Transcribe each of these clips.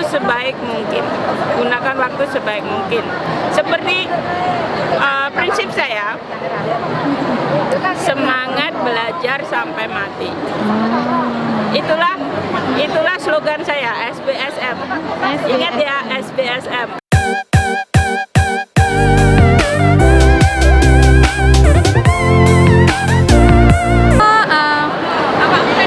sebaik mungkin. Gunakan waktu sebaik mungkin. Seperti prinsip saya, semangat belajar sampai mati. Itulah slogan saya, SBSM. Ingat ya, SBSM.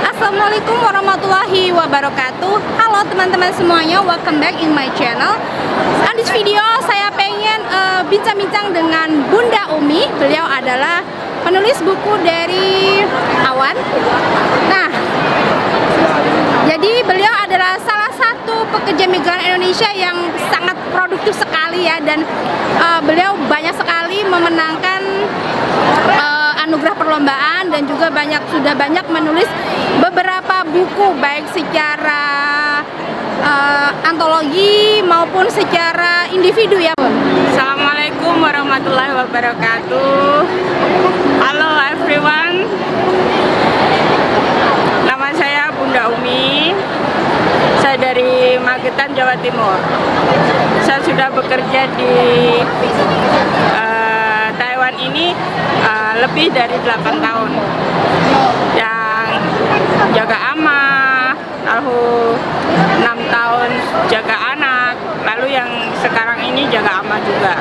Assalamualaikum warahmatullahi wabarakatuh. Halo teman-teman semuanya, welcome back in my channel. On this video saya pengen bincang-bincang dengan Bunda Umi. Beliau adalah penulis buku dari Awan. Nah, jadi beliau adalah salah satu pekerja migran Indonesia yang sangat produktif sekali ya, dan beliau banyak sekali memenangkan anugerah perlombaan dan juga sudah banyak menulis beberapa buku, baik secara antologi maupun secara individu ya. Assalamualaikum warahmatullahi wabarakatuh. Halo everyone. Nama saya Bunda Umi. Saya dari Magetan, Jawa Timur. Saya sudah bekerja di Taiwan ini lebih dari 8 tahun. Yang jaga amah, lalu 6 tahun jaga anak, lalu yang sekarang ini jaga amah juga.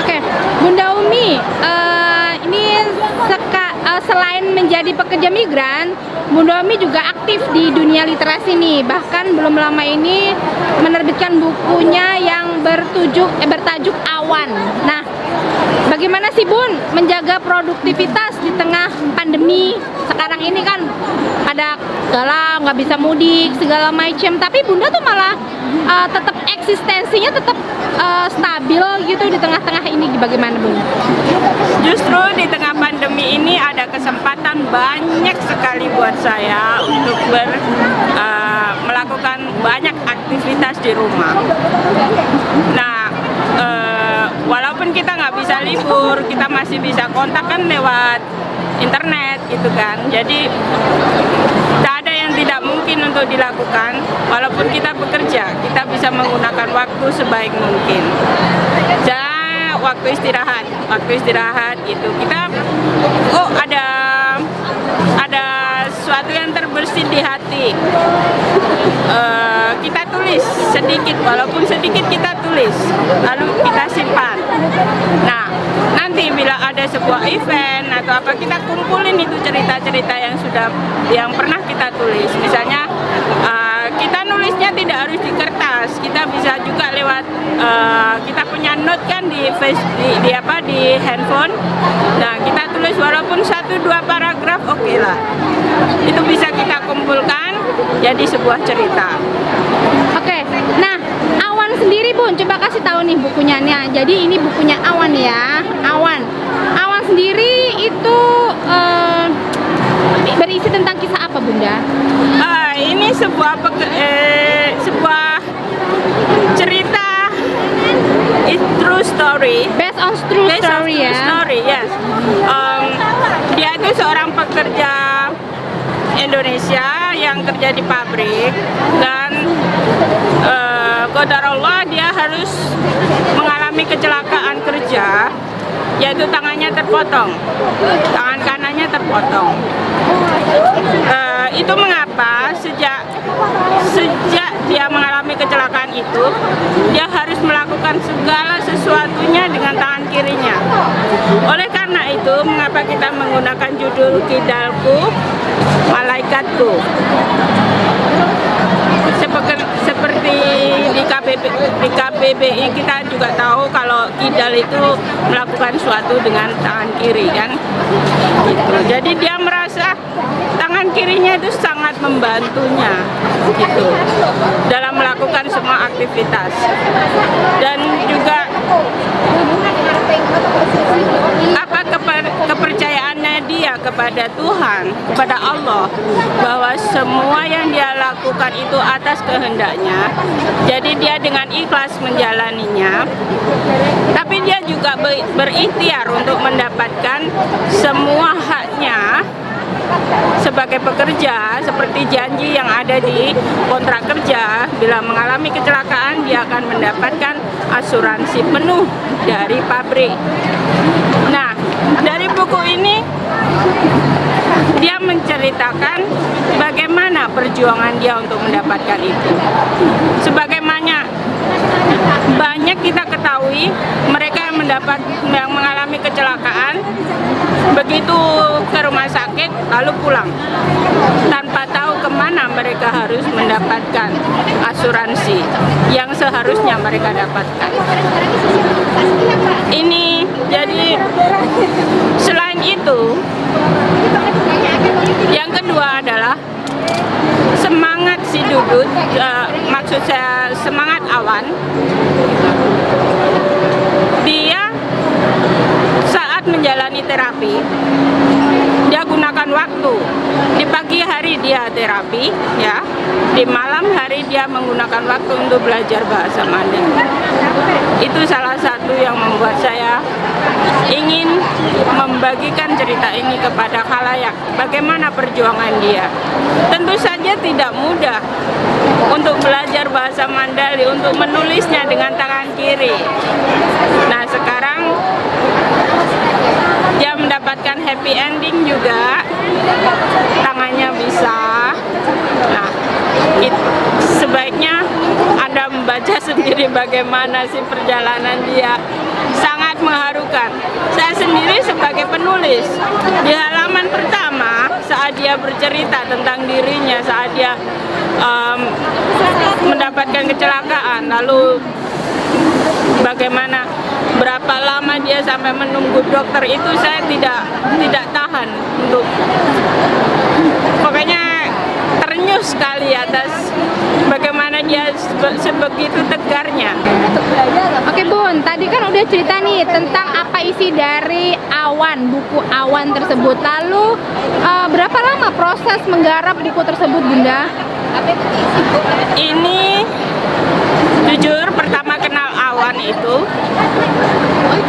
Oke, Bunda Umi, ini selain menjadi pekerja migran, Bunda Umi juga aktif di dunia literasi nih. Bahkan belum lama ini menerbitkan bukunya yang bertajuk Awan. Nah, bagaimana sih Bun menjaga produktivitas di tengah pandemi sekarang ini? Kan ada segala nggak bisa mudik segala macam, tapi Bunda tuh malah tetap eksistensinya tetap stabil gitu di tengah-tengah ini. Bagaimana Bun? Justru di tengah pandemi ini ada kesempatan banyak sekali buat saya untuk melakukan banyak aktivitas di rumah. Nah, walaupun kita nggak bisa libur, kita masih bisa kontak kan lewat internet gitu kan. Jadi tak ada yang tidak mungkin untuk dilakukan. Walaupun kita bekerja, kita bisa menggunakan waktu sebaik mungkin. Jangan waktu istirahat gitu. Kita ada sesuatu yang terbersit di hati. Kita tulis sedikit, walaupun sedikit kita tulis, lalu kita simpan. Nah, nanti bila ada sebuah event atau apa, kita kumpulin itu cerita-cerita yang pernah kita tulis. Misalnya kita nulisnya tidak harus di kertas, kita bisa juga lewat kita punya note kan di handphone. Nah, kita tulis walaupun 1-2 paragraf, oke lah. Itu bisa kita kumpulkan jadi sebuah cerita. Oke, nah Awan sendiri Bun, coba kasih tahu nih bukunya. Jadi ini bukunya Awan ya, Awan sendiri itu berisi tentang kisah apa Bunda? Ini sebuah cerita, true story. Based on true story ya. Story, yes. Dia itu seorang pekerja Indonesia yang kerja di pabrik, dan qadarullah dia harus mengalami kecelakaan kerja, yaitu tangannya terpotong, tangan kanannya terpotong. Itu mengapa sejak dia mengalami kecelakaan itu, dia harus melakukan segala sesuatunya dengan tangan kirinya. Oleh karena itu, mengapa kita menggunakan judul Kidalku, Malaikatku. Seperti di KBBI kita juga tahu kalau kidal itu melakukan sesuatu dengan tangan kiri kan gitu. Jadi dia merasa tangan kirinya itu sangat membantunya gitu dalam melakukan semua aktivitas, dan juga apa kepercayaannya dia kepada Tuhan, kepada Allah, bahwa semua yang dia lakukan itu atas kehendaknya. Jadi dia dengan ikhlas menjalaninya, tapi dia juga berikhtiar untuk mendapatkan semua haknya sebagai pekerja, seperti janji yang ada di kontrak kerja, bila mengalami kecelakaan dia akan mendapatkan asuransi penuh dari pabrik. Nah, dari buku ini dia menceritakan bagaimana perjuangan dia untuk mendapatkan itu. Sebagaimana banyak kita ketahui, mereka yang mengalami kecelakaan, begitu ke rumah sakit lalu pulang tanpa tahu kemana mereka harus mendapatkan asuransi yang seharusnya mereka dapatkan. Ini jadi selain itu, yang kedua adalah semangat si Dudut, maksud saya semangat Awan. Dia saat menjalani terapi, dia gunakan waktu. Di pagi hari dia terapi, ya. Di malam hari dia menggunakan waktu untuk belajar bahasa Mandarin. Itu salah satu yang membuat saya ingin membagikan cerita ini kepada khalayak. Bagaimana perjuangan dia. Tentu saja tidak mudah untuk belajar bahasa Mandali, untuk menulisnya dengan tangan kiri. Nah, sekarang dia mendapatkan happy ending juga, tangannya bisa. Nah, sebaiknya Anda membaca sendiri bagaimana sih perjalanan dia. Sangat mengharukan. Saya sendiri sebagai penulis, di halaman pertama saat dia bercerita tentang dirinya, saat dia mendapatkan kecelakaan, lalu bagaimana berapa lama dia sampai menunggu dokter, itu saya tidak tahan untuk, pokoknya ternyuh sekali atas bagaimana dia sebegitu tegarnya. Oke Bun, tadi kan udah cerita nih tentang apa isi dari Awan, buku Awan tersebut. Lalu berapa lama proses menggarap buku tersebut, Bunda? Ini jujur pertama kenal Awan itu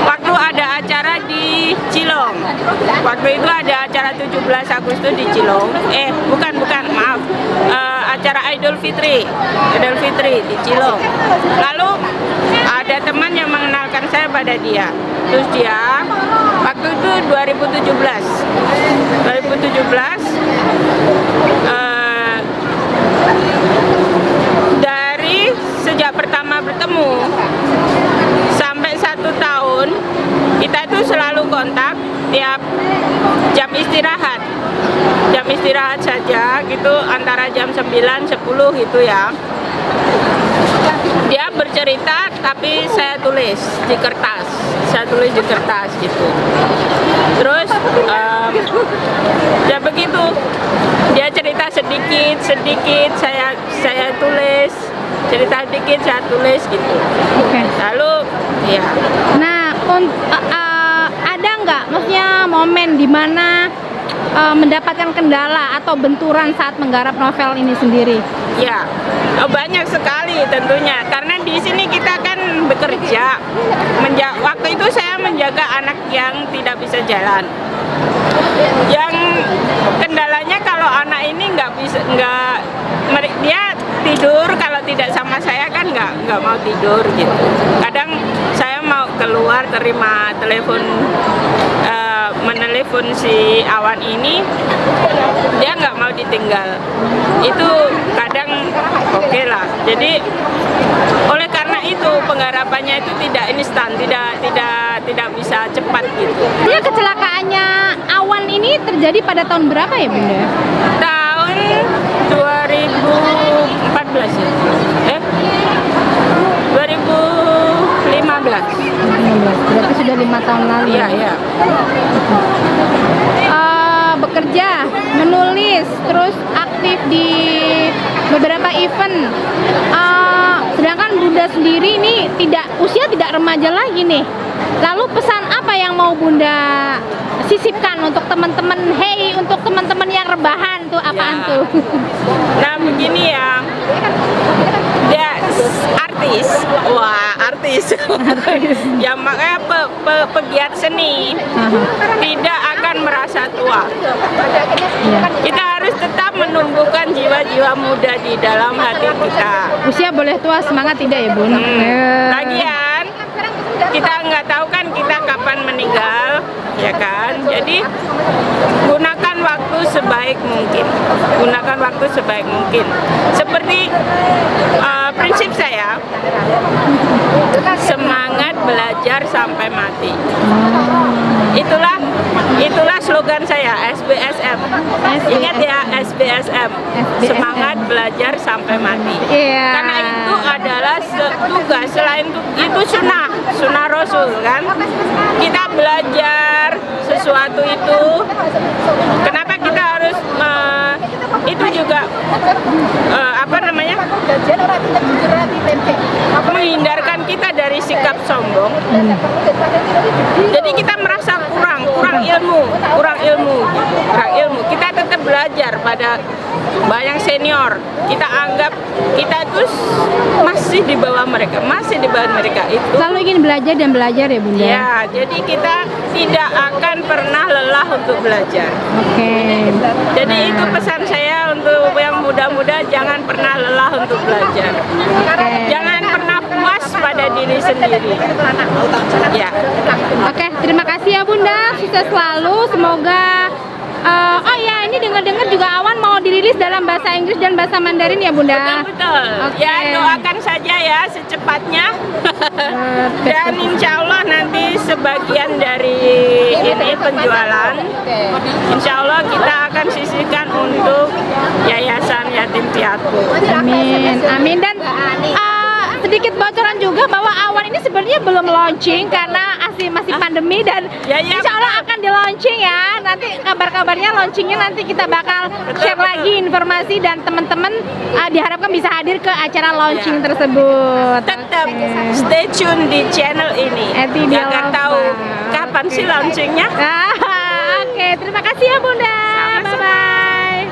waktu ada acara di Cilong. Waktu itu ada acara 17 Agustus di Cilong. Bukan, maaf. Acara Idul Fitri di Cilong. Lalu ada teman yang mengenalkan saya pada dia. Terus dia waktu itu 2017 dari sejak pertama bertemu sampai 1 tahun kita itu selalu kontak tiap jam istirahat saja gitu, antara jam 9-10 gitu ya. Dia bercerita tapi saya tulis di kertas gitu. Terus ya begitu, dia cerita sedikit saya tulis, cerita sedikit saya tulis gitu. Lalu ya. Nah, ada nggak maksudnya momen di mana mendapatkan kendala atau benturan saat menggarap novel ini sendiri? Ya, banyak sekali tentunya. Karena di sini kita kan bekerja. Waktu itu saya menjaga anak yang tidak bisa jalan. Yang kendalanya kalau anak ini dia tidur kalau tidak sama saya kan nggak mau tidur gitu. Kadang saya mau keluar terima telepon, menelepon si Awan ini, dia nggak mau ditinggal. Itu kadang oke lah. Jadi oleh karena itu penggarapannya itu tidak instan, tidak bisa cepat gitu. Dia kecelakaannya Awan ini terjadi pada tahun berapa ya Bunda? Tahun 2014 ya. 2015. Berarti sudah 5 tahun lalu. Iya. Bekerja, menulis, terus aktif di beberapa event. Sedangkan Bunda sendiri ini usia tidak remaja lagi nih. Lalu pesan apa yang mau Bunda sisipkan untuk teman-teman? Hey, untuk teman-teman yang rebahan tuh apaan tuh? Nah begini ya, dia artis. Ya makanya pegiat seni tidak akan merasa tua. Iya. Kita harus tetap menumbuhkan jiwa-jiwa muda di dalam hati kita. Usia boleh tua, semangat tidak ya Bun? Lagian kita nggak tahu kan kita kapan meninggal, ya kan? Jadi gunakan waktu sebaik mungkin. Gunakan waktu sebaik mungkin. Seperti prinsip saya, semangat belajar sampai mati. Itulah slogan saya, SBSM. Ingat ya, SBSM. Semangat belajar sampai mati. Iya. Karena itu adalah tugas, selain itu sunnah Rasul kan. Kita belajar sesuatu itu. Kenapa kita harus itu juga menghindarkan kita dari sikap sombong. Jadi kita merasa kurang ilmu. Kita tetap belajar pada yang senior. Kita anggap kita terus masih di bawah mereka. Itu. Selalu ingin belajar dan belajar ya Bunda? Ya, jadi kita tidak akan pernah lelah untuk belajar. Oke. Jadi itu pesan saya untuk yang muda-muda, jangan pernah lelah untuk belajar. Jangan pernah puas pada diri sendiri. Ya. Oke, terima kasih ya Bunda. Sukses selalu. Semoga oh ya, ini dengar-dengar juga Awan mau dirilis dalam bahasa Inggris dan bahasa Mandarin ya Bunda? Betul. Oke. Ya, doakan saja ya secepatnya. Dan insya Allah nanti sebagian dari ini penjualan, insya Allah kita akan sisihkan untuk Yayasan Yatim Piatu. Amin. Dan sedikit bocoran juga bahwa Awan ini sebenarnya belum launching karena masih pandemi dan insya Allah akan di launching ya. Nanti kabar-kabarnya launchingnya nanti kita bakal share lagi informasi dan teman-teman diharapkan bisa hadir ke acara launching tersebut. Tetap stay tune di channel ini. Agar tahu kapan sih launchingnya. Oke, terima kasih ya Bunda. Bye bye.